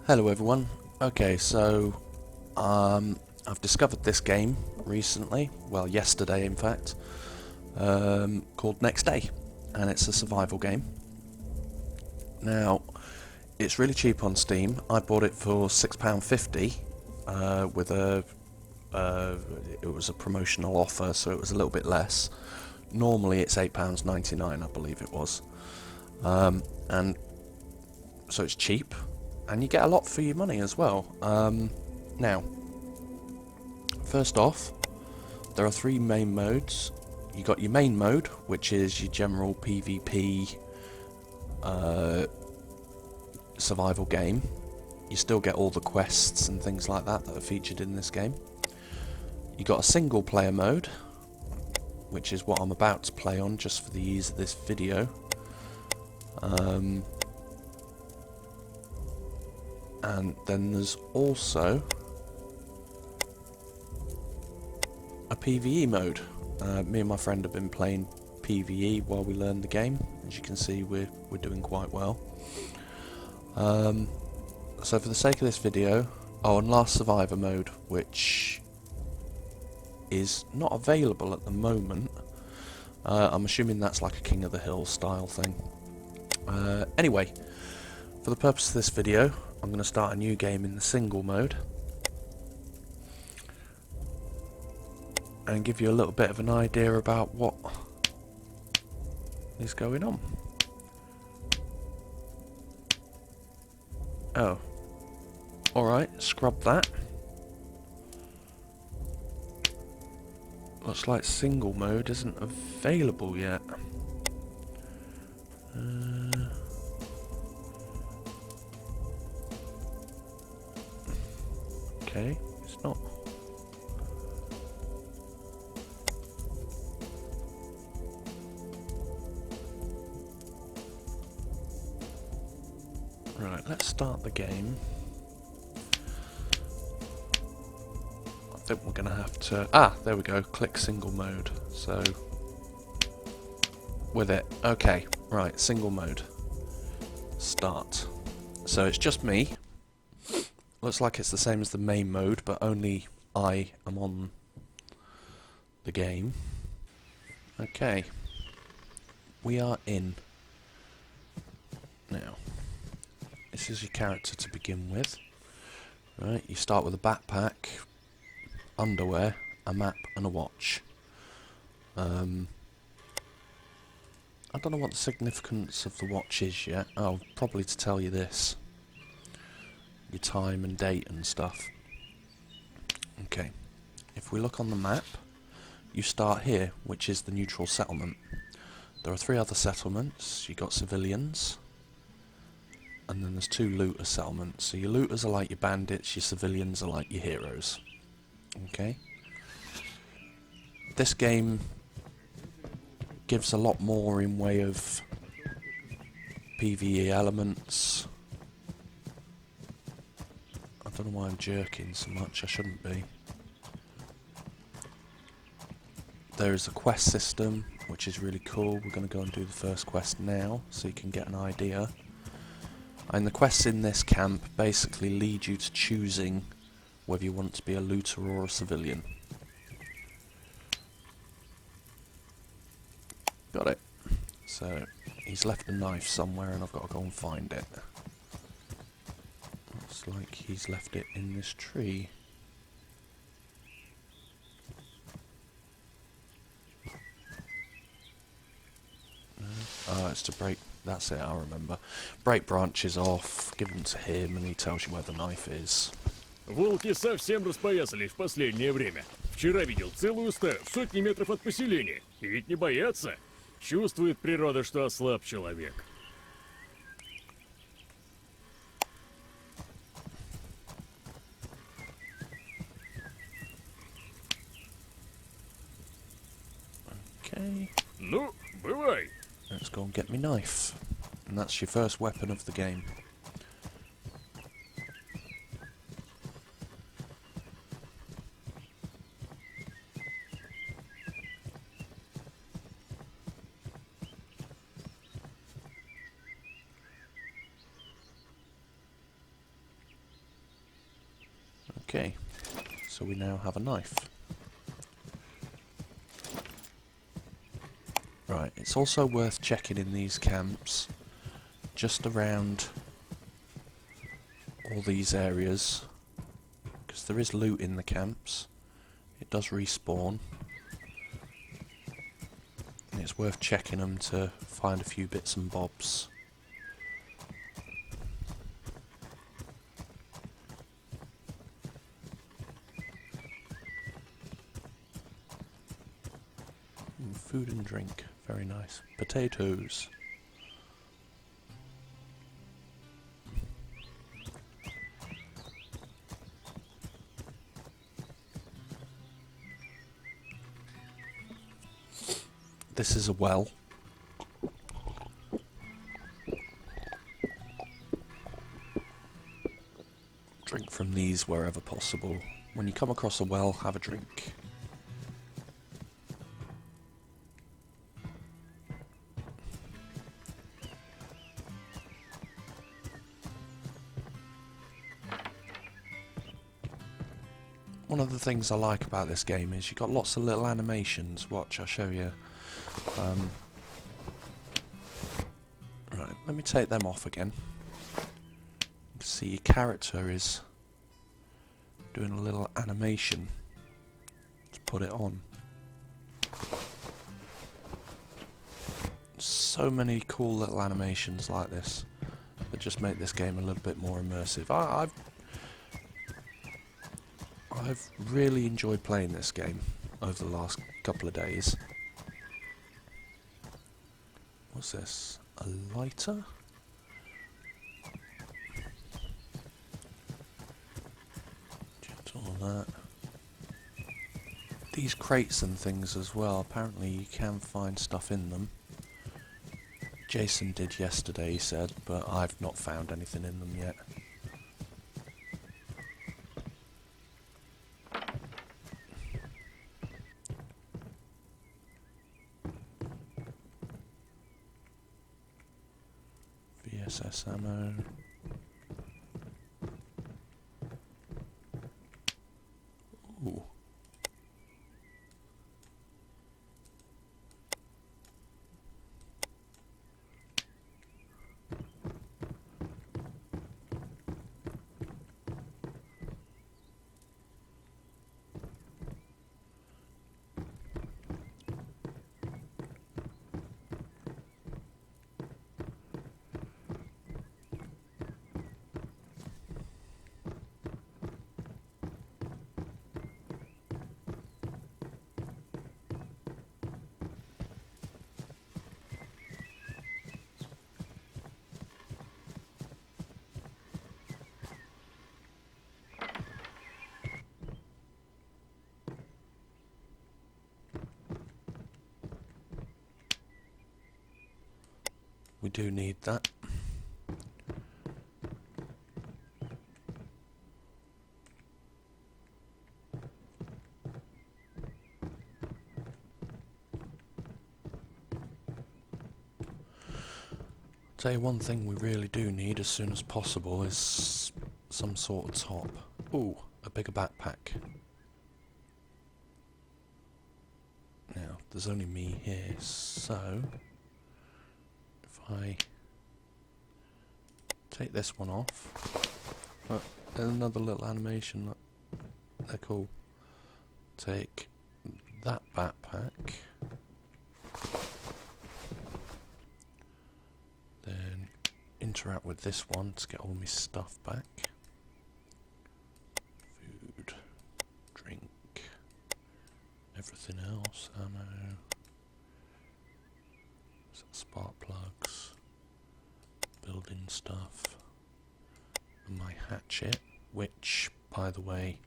Hello everyone. Okay, so I've discovered this game recently, well yesterday in fact, called Next Day, and it's a survival game. Now, it's really cheap on Steam. I bought it for £6.50 with it was a promotional offer, so it was a little bit less. Normally it's £8.99, I believe it was, and so it's cheap. And you get a lot for your money as well. Now, first off, there are three main modes. You got your main mode, which is your general PvP survival game. You still get all the quests and things like that that are featured in this game. You got a single player mode, which is what I'm about to play on just for the ease of this video. And then there's also a PvE mode. Me and my friend have been playing PvE while we learn the game. As you can see, we're doing quite well. So for the sake of this video, and Last Survivor mode, which is not available at the moment. I'm assuming that's like a King of the Hill style thing. Anyway, for the purpose of this video, I'm going to start a new game in the single mode and give you a little bit of an idea about what is going on. Oh, alright, scrub that. Looks like single mode isn't available yet. Okay, it's not. Right, let's start the game. I think we're going to have to... there we go, click single mode. So, with it. Okay, right, single mode. Start. So it's just me. Looks like it's the same as the main mode, but only I am on the game. Okay. We are in. Now, this is your character to begin with. Right, you start with a backpack, underwear, a map and a watch. I don't know what the significance of the watch is yet. Oh, probably to tell you this. Your time and date and stuff. Okay, if we look on the map, you start here, which is the neutral settlement. There are three other settlements. You got civilians, and then there's two looter settlements. So your looters are like your bandits, your civilians are like your heroes. Okay. This game gives a lot more in way of PvE elements. I don't know why I'm jerking so much, I shouldn't be. There is a quest system, which is really cool. We're going to go and do the first quest now, so you can get an idea. And the quests in this camp basically lead you to choosing whether you want to be a looter or a civilian. Got it. So, he's left a knife somewhere and I've got to go and find it. Looks like he's left it in this tree. It's to break... That's it, I remember. Break branches off, give them to him, and he tells you where the knife is. Волки совсем распоясались в последнее время. Вчера видел целую стаю, сотни метров от поселения. И ведь не боятся. Чувствует природа, что ослаб человек. Okay. Ну, бывай. Let's go and get me knife. And that's your first weapon of the game. Okay, so we now have a knife. Right, it's also worth checking in these camps, just around all these areas, because there is loot in the camps. It does respawn. And it's worth checking them to find a few bits and bobs. Food and drink, very nice. Potatoes. This is a well. Drink from these wherever possible. When you come across a well, have a drink. One of the things I like about this game is you've got lots of little animations. Watch, I'll show you. Right, let me take them off again. You can see your character is doing a little animation to put it on. So many cool little animations like this that just make this game a little bit more immersive. I've really enjoyed playing this game over the last couple of days. What's this? A lighter? Just all that. These crates and things as well, apparently you can find stuff in them. Jason did yesterday, he said, but I've not found anything in them yet. VSS ammo. Ooh. We do need that. Tell you one thing we really do need as soon as possible is some sort of top. Ooh, a bigger backpack. Now, there's only me here, so if I take this one off, oh, there's another little animation, look, they're cool. Take that backpack, then interact with this one to get all my stuff back. Food, drink, everything else, ammo, some spark plugs, building stuff, and my hatchet, which, by the way,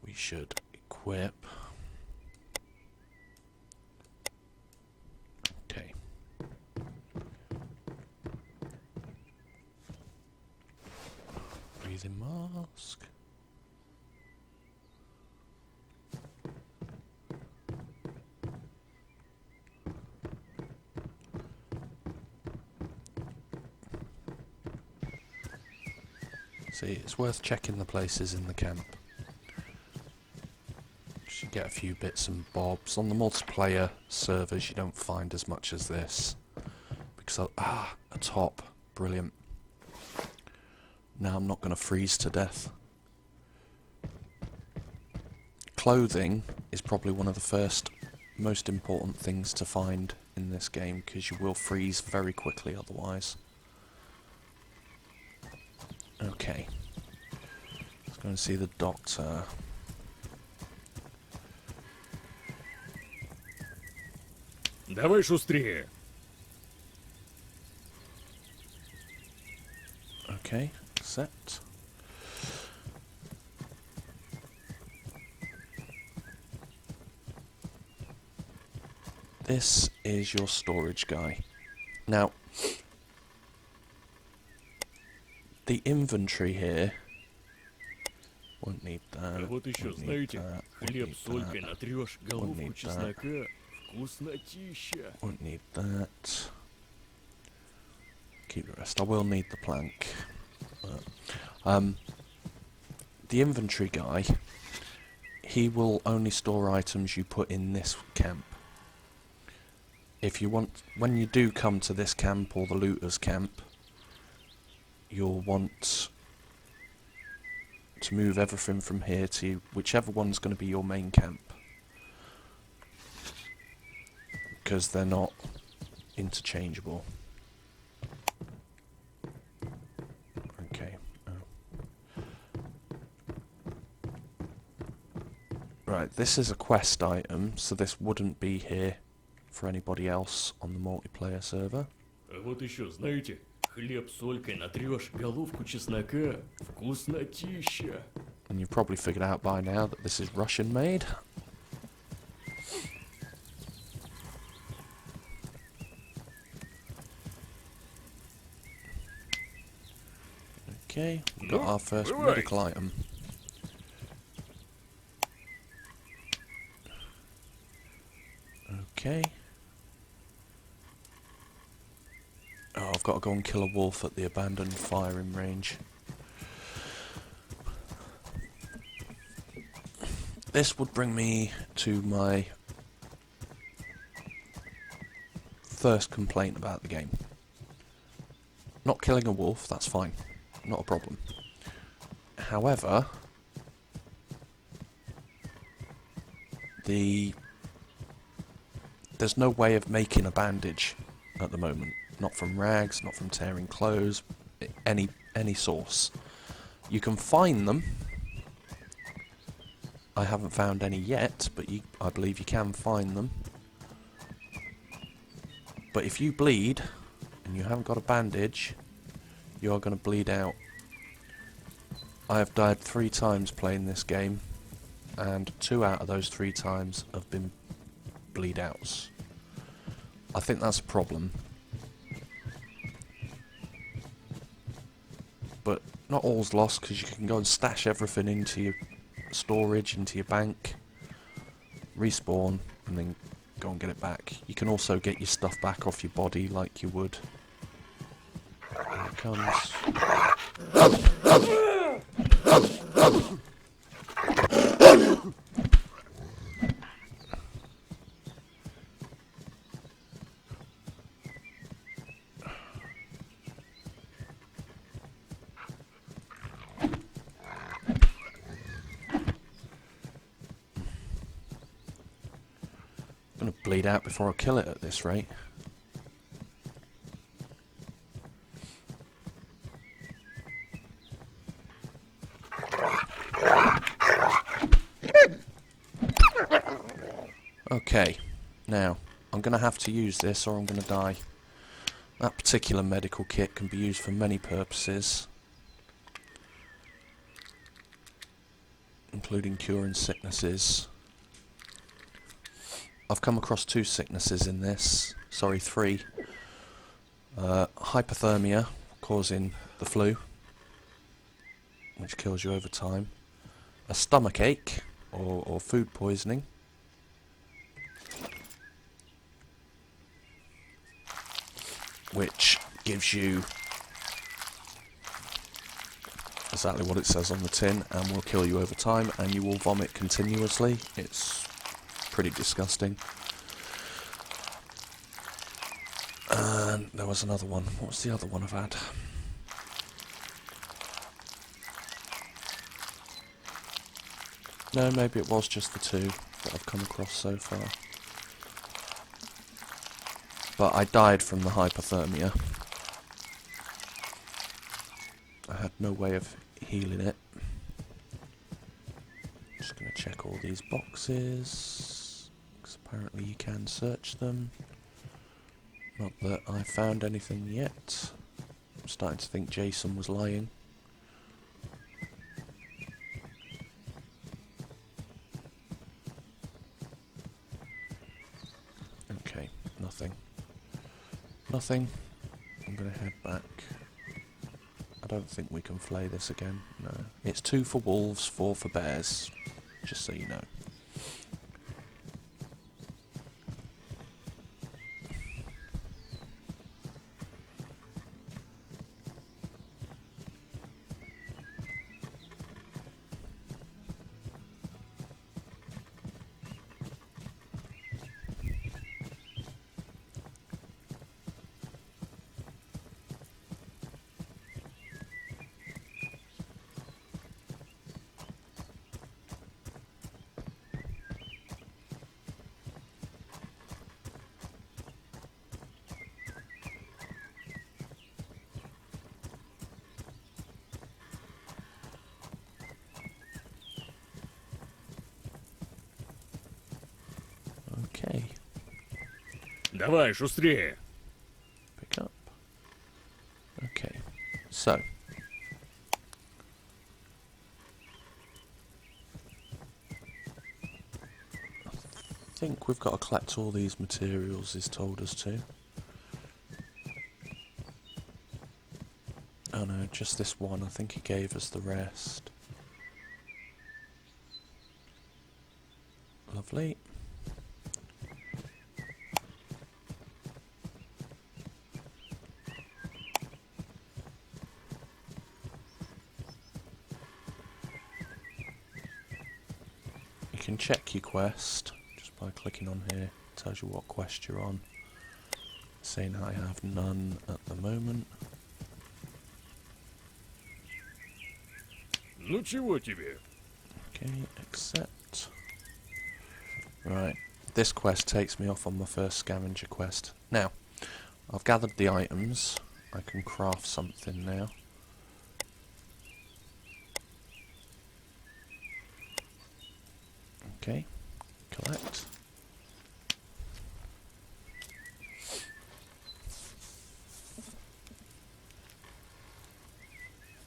we should equip. Okay. Breathing mask. See, it's worth checking the places in the camp. You get a few bits and bobs. On the multiplayer servers you don't find as much as this. Because, a top. Brilliant. Now I'm not going to freeze to death. Clothing is probably one of the first most important things to find in this game, because you will freeze very quickly otherwise. Okay. Let's go and see the doctor. Давай шустрее. Okay, set. This is your storage guy. Now, the inventory here won't need that. А вот еще, won't need знаете, that, won't хлеб need с солькой that, натрешь, головку need that. чеснока. Вкуснотища. won't need that. Keep the rest. I will need the plank. But, the inventory guy, he will only store items you put in this camp. If you want, when you do come to this camp or the looters camp, you'll want to move everything from here to whichever one's going to be your main camp, because they're not interchangeable. Okay. Right, this is a quest item, so this wouldn't be here for anybody else on the multiplayer server. А вот еще, знаете, хлеб с солькой натрешь, головку чеснока. Вкуснотища. And you've probably figured out by now that this is Russian made. Okay, we've got our first medical item. Okay. Oh, I've got to go and kill a wolf at the abandoned firing range. This would bring me to my first complaint about the game. Not killing a wolf, that's fine. Not a problem. However, there's no way of making a bandage at the moment. Not from rags, not from tearing clothes, any source. You can find them. I haven't found any yet, but I believe you can find them. But if you bleed, and you haven't got a bandage, you are going to bleed out. I have died 3 times playing this game, and 2 out of those 3 times have been bleed outs. I think that's a problem. But not all's lost, because you can go and stash everything into your storage, into your bank, respawn, and then go and get it back. You can also get your stuff back off your body like you would. Here it comes. I'm gonna bleed out before I kill it at this rate. Okay, now I'm gonna have to use this or I'm gonna die. That particular medical kit can be used for many purposes, including curing sicknesses. I've come across 2 sicknesses in this, sorry 3. Hypothermia, causing the flu, which kills you over time. A stomach ache, or food poisoning. Which gives you exactly what it says on the tin, and will kill you over time, and you will vomit continuously. It's pretty disgusting. And there was another one. What was the other one I've had? No, maybe it was just the two that I've come across so far. But I died from the hypothermia. I had no way of healing it. Just going to check all these boxes, because apparently you can search them. Not that I found anything yet. I'm starting to think Jason was lying. Okay, nothing. Nothing. I'm going to head back. I don't think we can flay this again. No. It's 2 for wolves, 4 for bears. Just so you know. Okay. Давай, шустрее. Pick up. Okay. So. I think we've got to collect all these materials he's told us to. Oh no, just this one. I think he gave us the rest. Lovely. You can check your quest just by clicking on here. It tells you what quest you're on. Saying I have none at the moment. Ну чего тебе? Okay, accept. Right, this quest takes me off on my first scavenger quest. Now, I've gathered the items. I can craft something now. Okay, collect.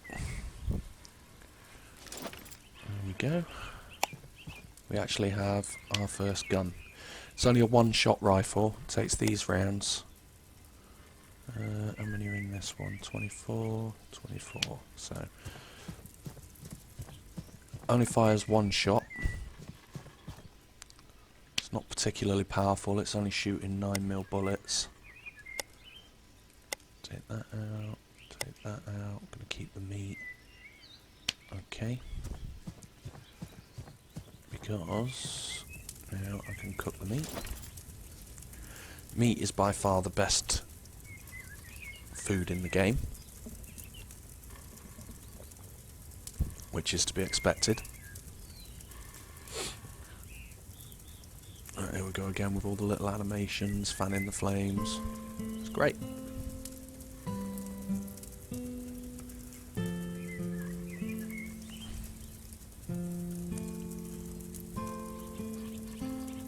There we go. We actually have our first gun. It's only a one-shot rifle. Takes these rounds. How many are in this one? 24, 24. So only fires one shot. It's not particularly powerful. It's only shooting 9mm bullets. Take that out. Take that out. I'm gonna keep the meat. Okay. Because now I can cook the meat. Meat is by far the best food in the game, which is to be expected. Right, here we go again with all the little animations, fanning the flames. It's great.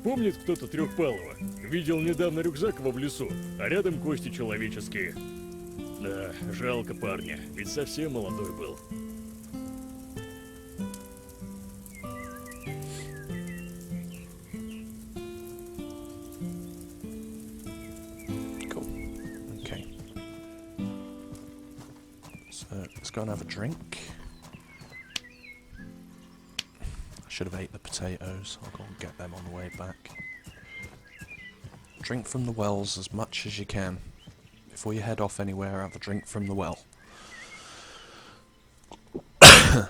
Помнит кто-то Трехпалого? Видел недавно рюкзак его в лесу, а рядом кости человеческие. Да, жалко парня, ведь совсем молодой был. Cool. Okay. So let's go and have a drink. Should have ate the potatoes. I'll go and get them on the way back. Drink from the wells as much as you can. Before you head off anywhere, have a drink from the well. Okay,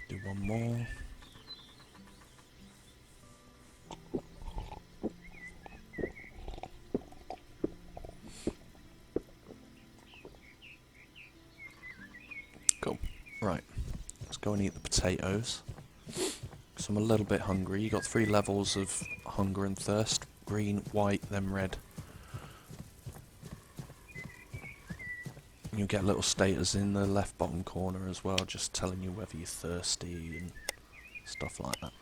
do one more. Cool. Right, let's go and eat the potatoes. So I'm a little bit hungry. You got 3 levels of hunger and thirst. Green, white, then red. You'll get little status in the left bottom corner as well, just telling you whether you're thirsty and stuff like that.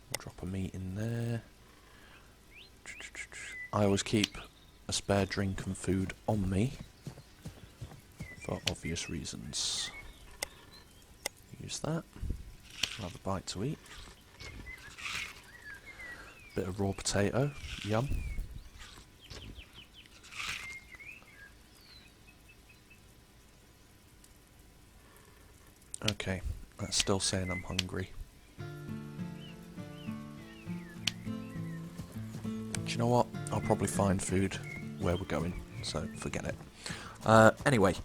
We'll drop a meat in there. I always keep a spare drink and food on me for obvious reasons. Use that. I'll have a bite to eat. Bit of raw potato. Yum. Okay, that's still saying I'm hungry. Do you know what? I'll probably find food where we're going, so forget it. Anyway,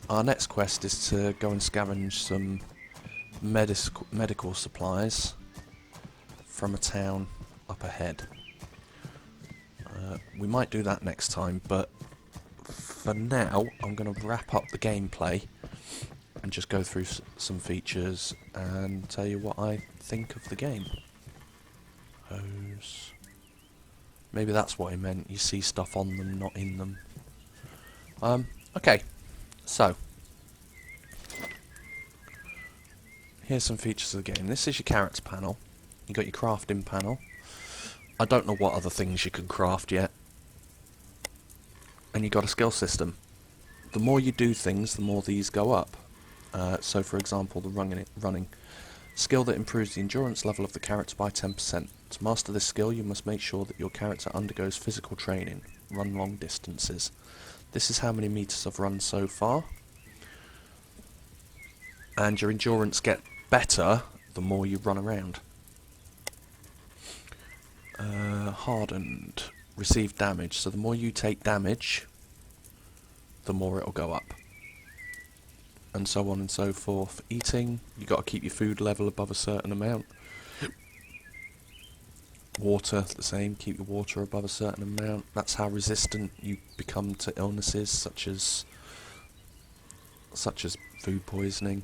our next quest is to go and scavenge some medical supplies from a town up ahead. We might do that next time, but for now I'm going to wrap up the gameplay and just go through some features and tell you what I think of the game. Hose. Maybe that's what he meant. You see stuff on them, not in them. Okay, so here's some features of the game. This is your character panel. You got your crafting panel. I don't know what other things you can craft yet. And you got a skill system. The more you do things, the more these go up. So for example, the running. Skill that improves the endurance level of the character by 10%. To master this skill, you must make sure that your character undergoes physical training. Run long distances. This is how many meters I've run so far. And your endurance get better the more you run around. Hardened. Receive damage. So the more you take damage, the more it'll go up. And so on and so forth. Eating, you got to keep your food level above a certain amount. Water, the same, keep your water above a certain amount. That's how resistant you become to illnesses such as food poisoning.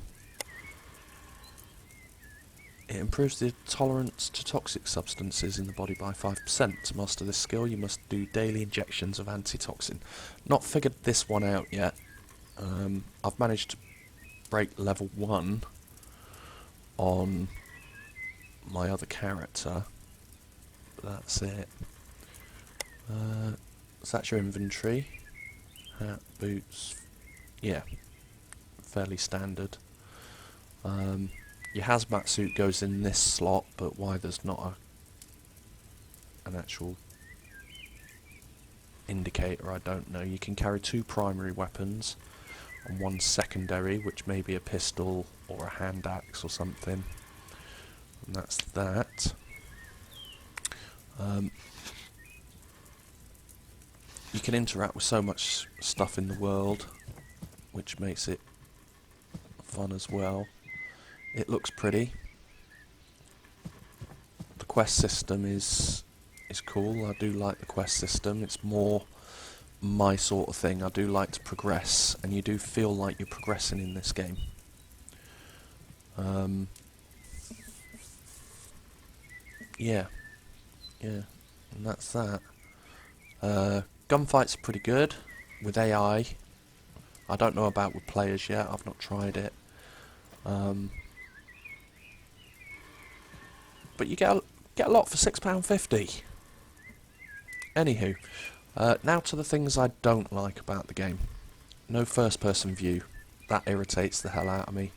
It improves the tolerance to toxic substances in the body by 5%. To master this skill, you must do daily injections of antitoxin. Not figured this one out yet. I've managed to break level 1 on my other character. But that's it. So that's your inventory. Hat, boots. Yeah, fairly standard. Your hazmat suit goes in this slot, but why there's not an actual indicator, I don't know. You can carry 2 primary weapons and 1 secondary, which may be a pistol or a hand axe or something. And that's that. You can interact with so much stuff in the world, which makes it fun as well. It looks pretty. The quest system is cool. I do like the quest system. It's more my sort of thing. I do like to progress, and you do feel like you're progressing in this game. Yeah, and that's that. Gunfights are pretty good with AI. I don't know about with players yet. I've not tried it. But you get a lot for £6.50. Anywho, now to the things I don't like about the game. No first-person view. That irritates the hell out of me.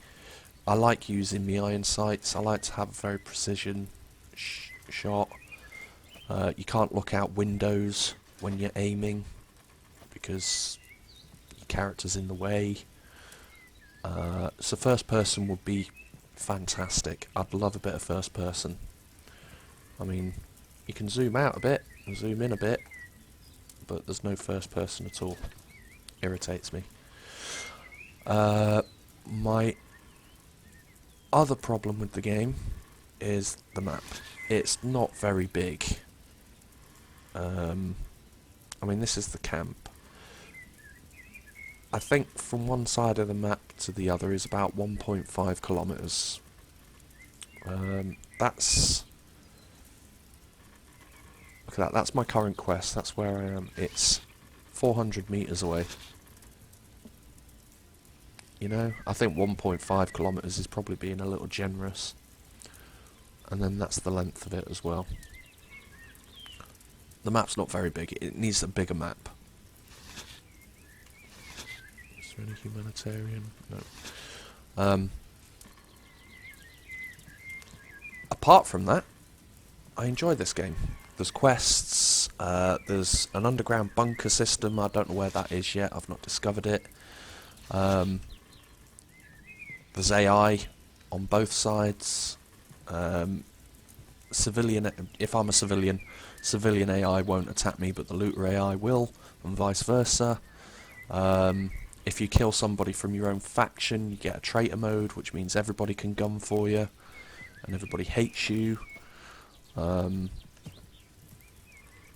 I like using the iron sights. I like to have a very precision shot. You can't look out windows when you're aiming because your character's in the way. So first person would be fantastic. I'd love a bit of first person. I mean, you can zoom out a bit I'll zoom in a bit, but there's no first person at all. Irritates me. My other problem with the game is the map. It's not very big. I mean, this is the camp. I think from one side of the map to the other is about 1.5 kilometers. That's... Look at that, that's my current quest, that's where I am. It's 400 meters away. You know, I think 1.5 kilometers is probably being a little generous. And then that's the length of it as well. The map's not very big, it needs a bigger map. Is there any humanitarian? No. Apart from that, I enjoy this game. There's quests, there's an underground bunker system, I don't know where that is yet, I've not discovered it. There's AI on both sides. Civilian, if I'm a civilian AI won't attack me, but the looter AI will, and vice versa. If you kill somebody from your own faction, you get a traitor mode, which means everybody can gun for you, and everybody hates you.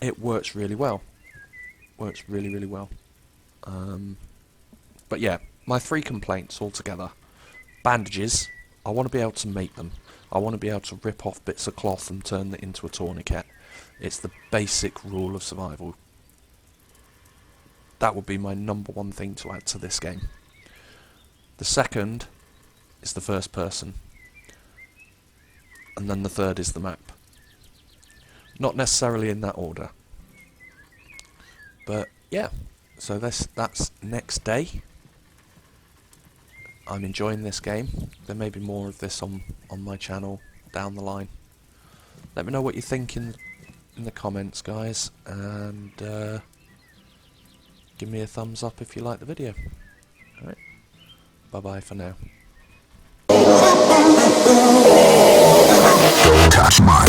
It works really well. Works really, really well. But yeah, my 3 complaints altogether. Bandages, I want to be able to make them. I want to be able to rip off bits of cloth and turn it into a tourniquet. It's the basic rule of survival. That would be my number 1 thing to add to this game. The second is the first person. And then the third is the map. Not necessarily in that order. But yeah, so that's Next Day. I'm enjoying this game. There may be more of this on my channel down the line. Let me know what you think in the comments, guys, and give me a thumbs up if you like the video. Alright, bye bye for now. Don't touch my